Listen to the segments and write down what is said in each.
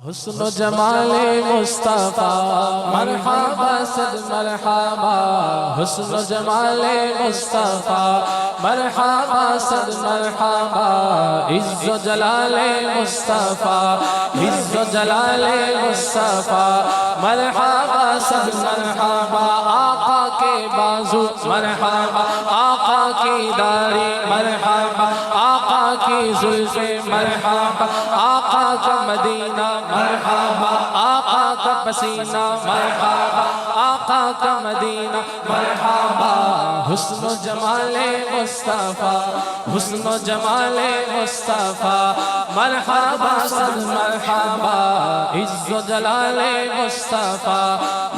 حسن و جمال مصطفیٰ مرحبا صد مرحبا، حسن و جمال مصطفیٰ مرحبا صد مرحبا، عز و جلال مصطفیٰ عز و جلال مصطفیٰ مرحبا صد مرحبا، آقا کے بازو مرحبا، آقا کی داڑھی مرحبا، آقا کی زلفیں مرحبا، آقا کا مدینہ مرحبا، آقا کا پسینہ مرحبا، آقا کا مدینہ مرحبا، حسن و جمال مصطفیٰ حسن و جمال مصطفیٰ مرحبا صد مرحبا، عز و جلال مصطفیٰ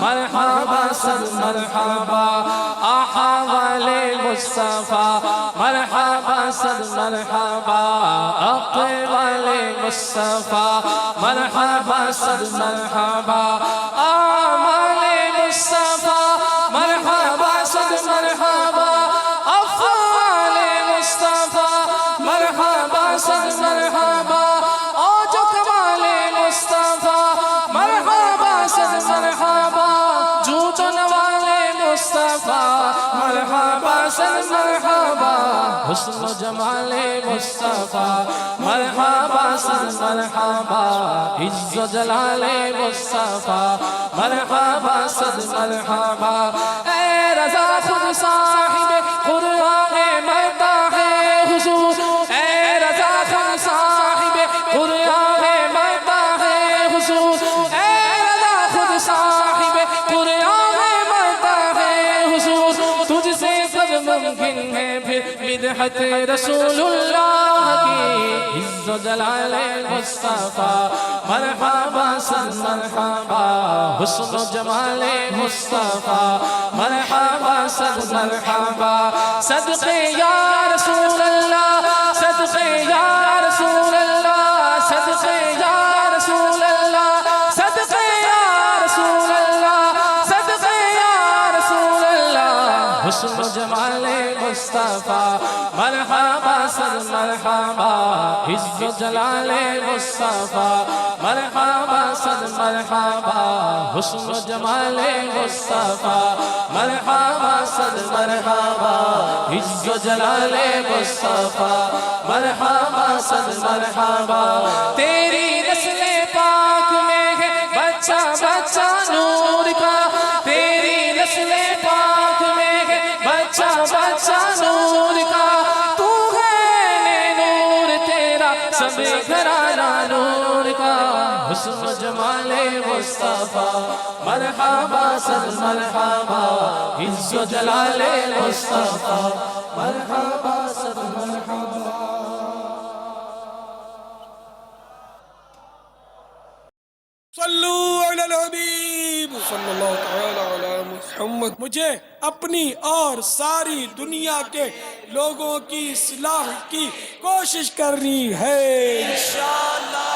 مرحبا صد مرحبا، آہا والے مصطفیٰ مرحبا صد مرحبا، عقل والے مصطفیٰ مرحبا صد مرحبا، آمال مصطفیٰ مرحبا صد مرحبا، افعال مصطفیٰ مرحبا صد مرحبا، اوج و کمال مصطفیٰ مرحبا صد مرحبا، جود و نوال مصطفیٰ مرحبا صد مرحبا، حسن و جمال مصطفیٰ مرحبا صد مرحبا، عز و جلال مصطفیٰ مرحبا صد مرحبا، اے رضا خود صاحب قرآن مداح حضور، اے رضا خود صاحب قرآن مداح حضور، اے رضا خود صاحب قرآن مداح حضور، تجھ سے سب ممکن ہے پھر مدحت رسول اللہ کی، عز و جلال مصطفیٰ مرحبا صد مرحبا، حسن و جمال مصطفیٰ مرحبا صد مرحبا، صدقے یا رسول اللہ صدقے یا رسول اللہ صدقے یا رسول اللہ صدقے یا رسول اللہ صدقے یا رسول اللہ، حسن و جمال مصطفیٰ مرحبا صد مرحبا، عز و جلال مصطفیٰ مرحبا صد مرحبا، حسن و جمال مصطفیٰ مرحبا صد مرحبا، عز و جلال مصطفیٰ مرحبا صد مرحبا، تیری نسل پاک میں ہے بچہ بچہ نور کا، تیری نسل پاک میں ہے بچہ بچہ نور کا، تو ہے نور تیرا سب گھرانہ نور کا، حسن و جمال مصطفیٰ مرحبا صد مرحبا، عز و جلال مصطفیٰ مرحبا صد مرحبا۔ صلو علی الحبیب صلی اللہ تعالی علی محمد۔ مجھے اپنی اور ساری دنیا کے لوگوں کی اصلاح کی کوشش کرنی ہے انشاءاللہ۔